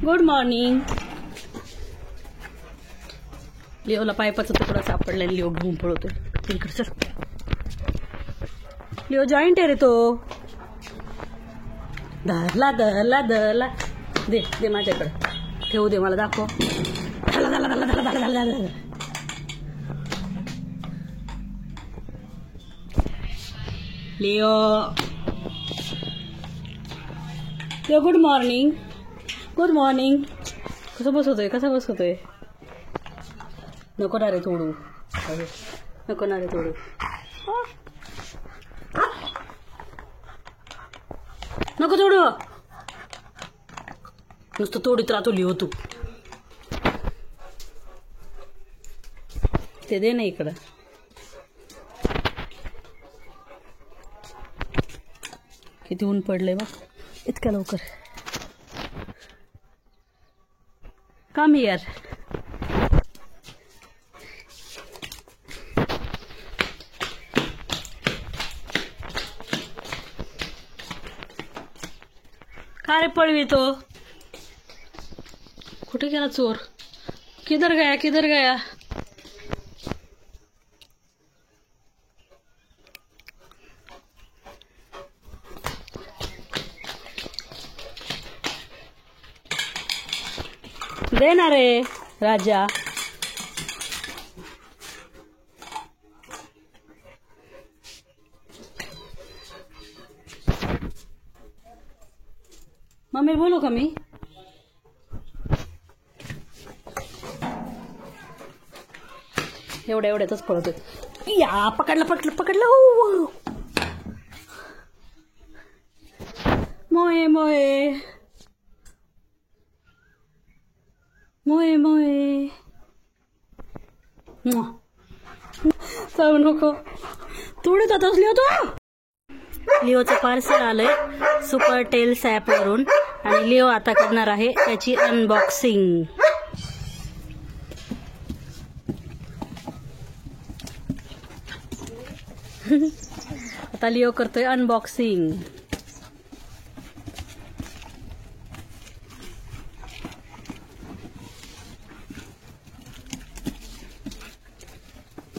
Good morning. लिओला पायपाचा तुकडा सापडला. Leo घेऊन पळवतोय. इकडे चल. लिओ जॉईंट आहे रे तो. धरला धरला धरला. दे दे माझ्याकडे. ठेवू दे मला. दाखव. धरला धरला धरला धरला धरला धरला. Leo Leo good morning. Good morning. कसं बसवतोय नको ना रे तोडू. नको ना रे तोडू. नको तोडू. नुसतं तोडीत राहतो लिओ तू. ते दे ना इकडं. किती ऊन पडलंय बघ इतक्या लवकर. Come here. का रे पळवी तो. कुठे गेला चोर. किधर गया. दे ना रे राजा. मम्मी बोलू का मी. एवढ्यातच पळतोय. या पकडलं. मोये चालू नको. तोडत होतास लिओ तो. लिओचं पार्सल आलंय सुपर टेल्स ॲप वरून आणि लिओ आता करणार आहे त्याची अनबॉक्सिंग. आता लिओ करतोय अनबॉक्सिंग.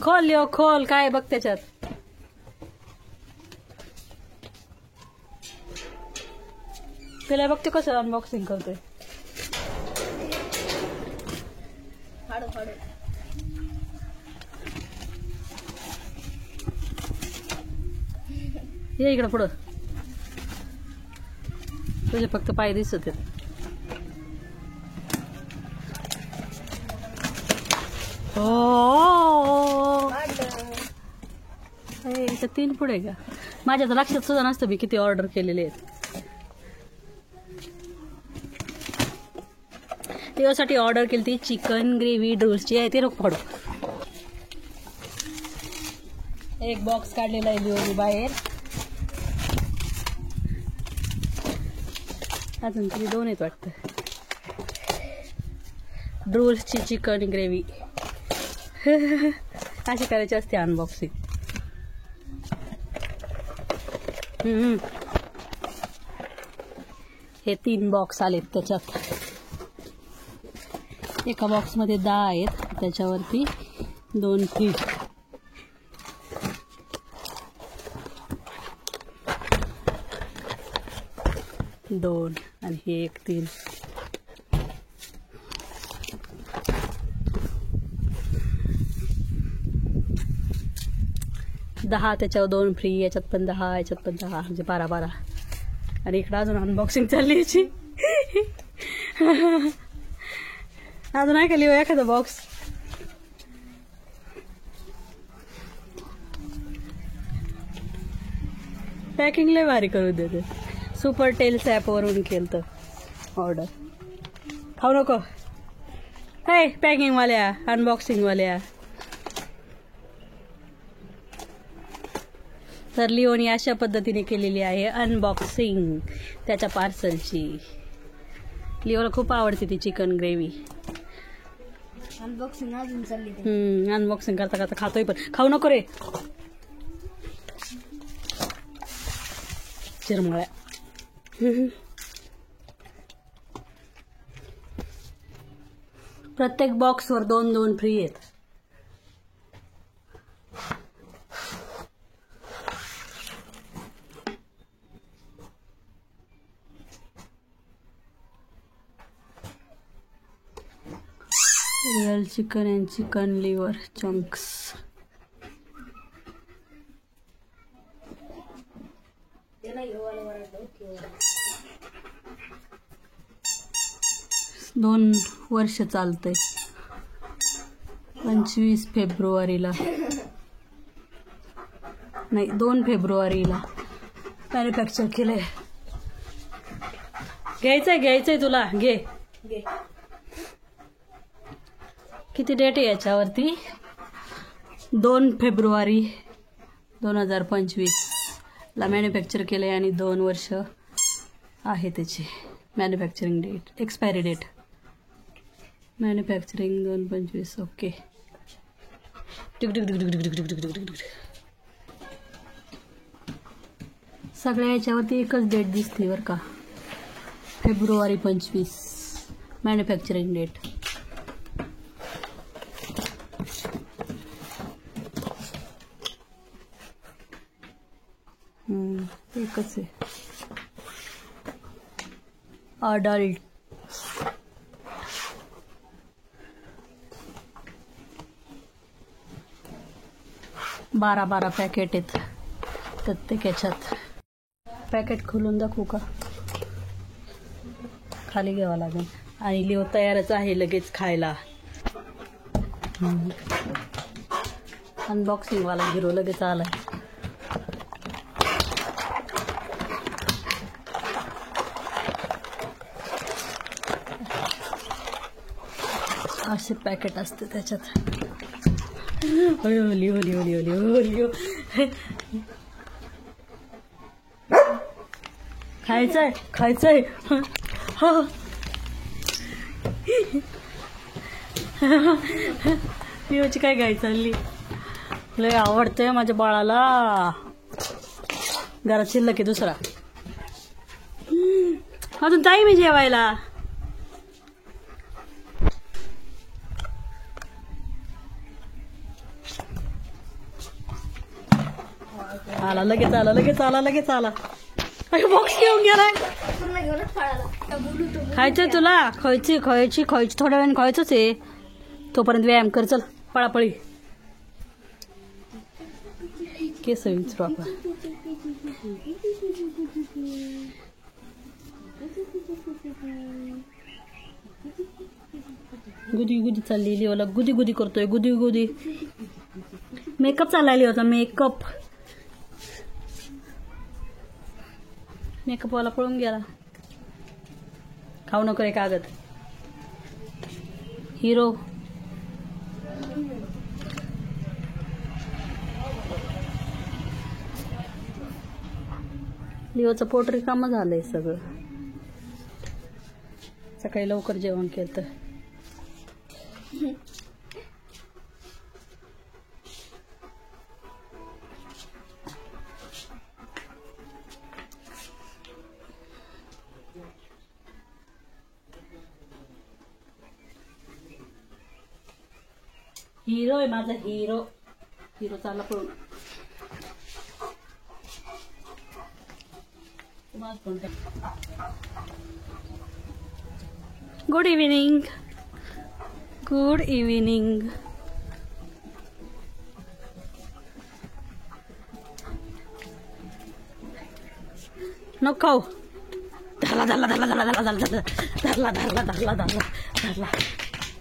खोल लिओ खोल. काय बघ त्याच्यात. त्याला बघते कसं अनबॉक्सिंग करतोय. ये इकडं पुढं. तुझे फक्त पाय दिसत आहेत. इथं 3 पुढे का. माझ्या तर लक्षात सुद्धा नसतं मी किती ऑर्डर केलेले आहेत. त्यासाठी ऑर्डर केली ती चिकन ग्रेव्ही ड्रोल्सची आहे. ते नको पडू. एक बॉक्स काढलेला आहे लिओनी बाहेर. अजून तरी 2 आहेत वाटतं. ड्रोल्सची चिकन ग्रेव्ही. अशी करायची असते अनबॉक्सिंग. हे 3 बॉक्स आलेत त्याच्यात. एका बॉक्समध्ये 10 आहेत. त्याच्यावरती 2 फ्री. दोन आणि हे 1 3. दहा त्याच्यावर 2 फ्री. याच्यात पण 10 याच्यात पण 10 म्हणजे 12. आणि इकडं अजून अनबॉक्सिंग चालली याची. अजून आहे का लिओ एखादा बॉक्स. पॅकिंग लय भारी करून देते. सुपर टेल्स ॲप वरून केलं ऑर्डर. खाऊ नको. हे पॅकिंग वाल्या अनबॉक्सिंग वाल्या. तर लिओनी अशा पद्धतीने केलेली आहे अनबॉक्सिंग त्याच्या पार्सलची. लिओला खूप आवडते ती चिकन ग्रेव्ही. अनबॉक्सिंग अजून चालली. अनबॉक्सिंग करता करता खातोय पण. खाऊ नको रे चिरमळ्या. प्रत्येक बॉक्सवर 2 फ्री आहेत. Real chicken and chicken liver chunks. दोन वर्ष चालतंय. 25 फेब्रुवारीला नाही 2 फेब्रुवारीला मॅन्युफॅक्चर केलंय. घ्यायचंय तुला घे. किती डेट आहे याच्यावरती? 2 फेब्रुवारी 2025 ला मॅन्युफॅक्चर केलंय आणि 2 वर्ष आहे त्याची manufacturing date. Expiry date manufacturing 2/25. Okay. सगळ्या याच्यावरती एकच डेट दिसते बरं का, फेब्रुवारी 25 मॅन्युफॅक्चरिंग डेट. एकच आहे. अडल्ट. बारा पॅकेट आहेत प्रत्येक याच्यात. पॅकेट खोलून दाखवू का? खाली घ्यावं लागेल. आणि लिओ तयारच आहे लगेच खायला. अनबॉक्सिंग वाला हिरो लगेच आलाय. असे पॅकेट असते त्याच्यात. लिओ खायचंय. लिओची काय घाई चालली? लय आवडतंय माझ्या बाळाला. घरात शिल्लक आहे दुसरा. अजून टाईम आहे जेवायला. लगेच आला. बॉक्स घेऊन गेलाय. खायचंय तुला? खायची थोड्या वेळाने खायचंच आहे. तोपर्यंत व्यायाम कर. चल पळापळी. केस विचारू आपण. गुदी चालली लिओला. गुदी करतोय. गुदी मेकअप चालला लिओचा. मेकअपवाला पळून गेला. खाऊ नको रे कागद. हिरो. लिओचं पोट रिकामं झालंय सगळं. सकाळी लवकर जेवण केलं. हिरो आहे माझा. हिरो चालला पळून. Good evening. नको खाऊ. धरला.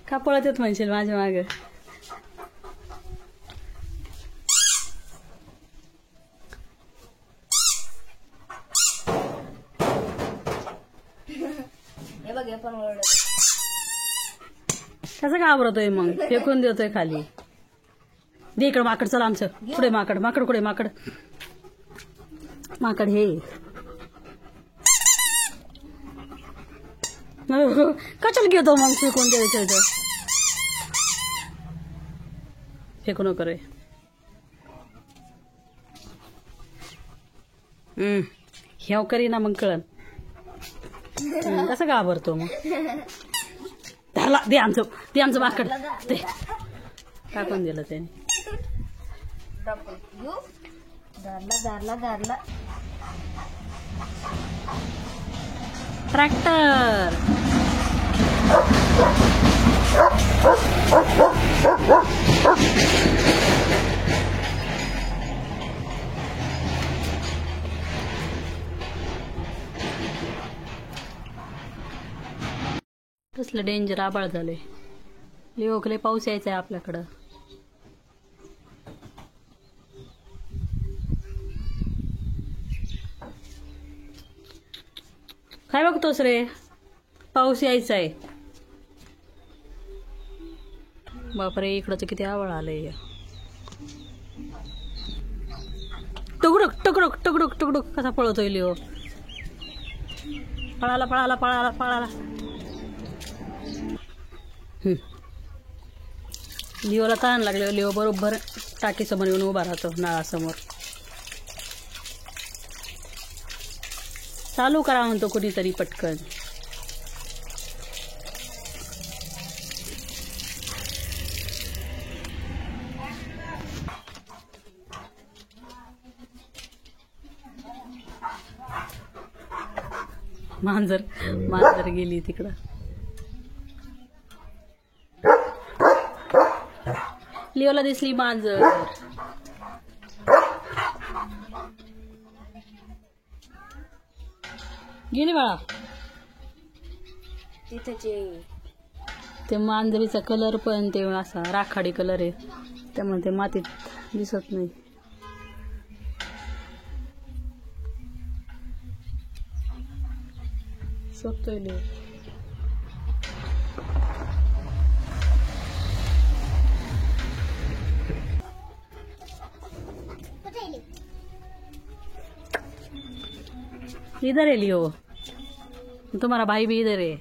का पळत येत म्हणशील माझ्या मागे? कसं घाबरतोय मग? फेकून देतोय खाली. दे इकडं माकड. चला आमचं पुढे. माकड कुठे? माकड हे कशाला घेतो मग? फेकून द्यायचं. फेकू नको रे. ह्याव करी ना मग कळन. कसं घाबरतो मग? धरला दे आमचं बाकड ते टाकून दिलं त्याने. ट्रॅक्टर कसलं डेंजर आबाळ झालंय. लिओकले पाऊस यायचा आहे आपल्याकडं. काय बघतोस रे? पाऊस यायचा आहे. बापरे इकडचं किती आवाळ आलंय. टुकडुक टुकडुक टुकडुक टुकडुक कसा पळतोय लिओ. पळाला पळाला पळाला पळाला. लिओला ताण लागले. लिओ बरोबर टाकीसमोर येऊन उभा राहतो नळासमोर. चालू करा म्हणतो कुणीतरी पटकन. मांजर गेली तिकडं. लिओला दिसली मांजर. गेली बाळा. ते मांजरीचा कलर पण ते असा राखाडी कलर आहे त्यामुळे ते मातीत दिसत नाही. शोधतोय लिओ. इधर है लियो. तुम्हारा भाई भी इधर है.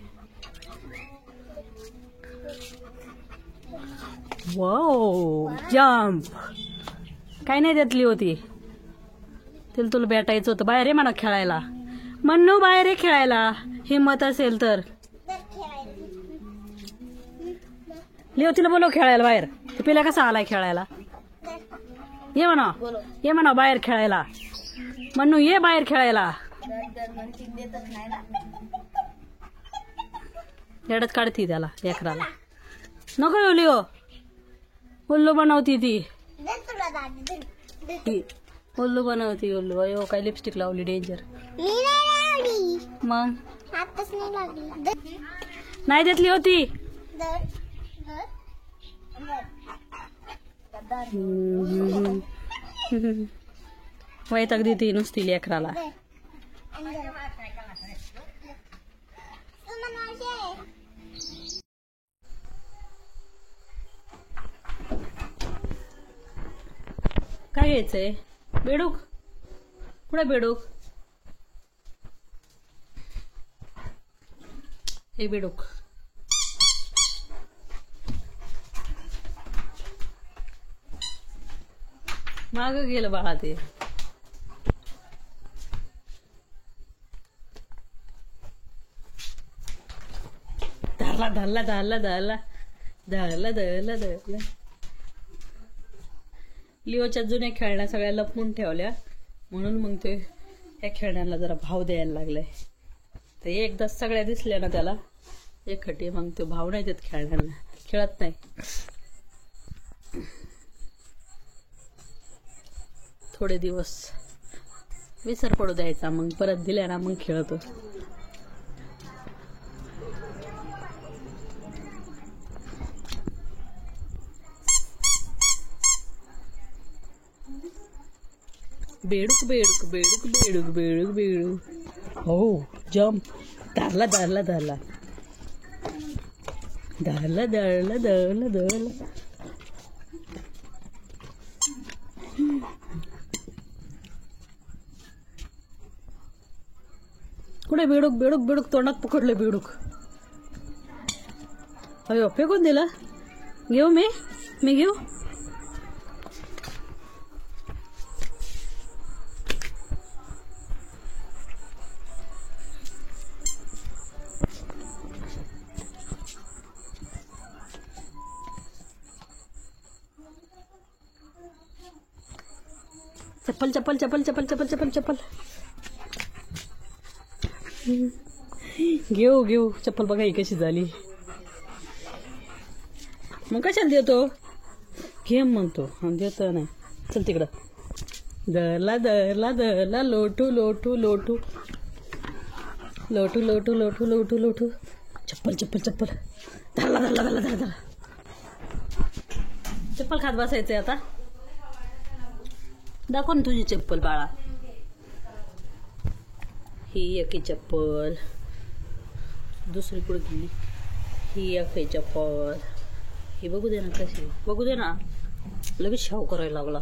Wow jump. काय नाही देतली होती. तुला भेटायचं होतं. बाहेर आहे म्हणा खेळायला. मन्नू बाहेर आहे खेळायला. हिम्मत असेल तर. लिओ तिला बोलव खेळायला बाहेर. पिला कसा आलाय खेळायला. ये म्हणा बाहेर खेळायला. मन्नू ये बाहेर खेळायला. एवढंच काढती त्याला लेकराला. नको येऊ लिओ. उल्लू बनवती ती. उल्लू बनवती उल्लू. अयो काय लिपस्टिक लावली डेंजर. मग नाही देतली होती. वैताग देती नुसती लेकराला. काय घ्यायचंय? बेडूक. कुठे बेडूक? हे बेडूक. माग गेलं बाळा ते. धरला धरला धरला धरला धरला धरला धरला. लिओच्या जुन्या खेळण्या सगळ्या लपवून ठेवल्या म्हणून मग ते या खेळण्याला जरा भाव द्यायला लागलाय. तर एकदा सगळ्या दिसल्या ना त्याला एकखटी मग तो भाव नाही देत खेळण्याला. खेळत नाही. थोडे दिवस विसर पडू द्यायचा मग परत दिल्या ना मग खेळतो. बेडूक बेडूक बेडूक बेडूक बेडूक बेडूक. हो जंप. धरला धरला धरला धरला धरला धरला धरला. कुठे बेडूक बेडूक बेडूक. तोंडात पकडलं बेडूक. अयो फेकून दिलं. घेऊ मी घेऊ. चप्पल चप्पल चप्पल चप्पल चप्पल चप्पल चप्पल घेऊ घेऊ चप्पल बघा ही कशी झाली. मग कशाला देतो घे म्हणतो देतो नाही. चल तिकडं दरला दरला दरला लोटू लोटू लोटू लोटू लोटू लोटू लोटू लोटू चप्पल चप्पल चप्पल धरला धरला धरला धरला धरला. चप्पल खात बसायचंय आता. दाखव ना तुझी चप्पल बाळा. ही एक चप्पल दुसरी कुठे गेली. ही एक चप्पल. ही बघू दे ना कशी बघू दे ना. लगेच शाव करायला लागला.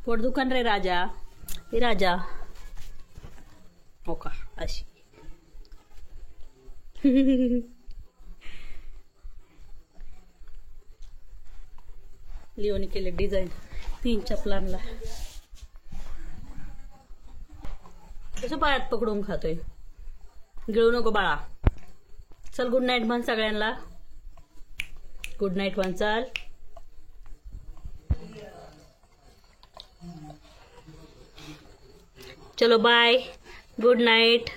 पोट दुकान रे राजा. हे राजा हो का अशी. लिओनी केले डिझाईन 3 चपलांना. कसं पायात पकडून खातोय. गिळू नको बाळा. चल गुड नाईट म्हण सगळ्यांना. गुड नाईट म्हण चल. चलो बाय गुड नाईट.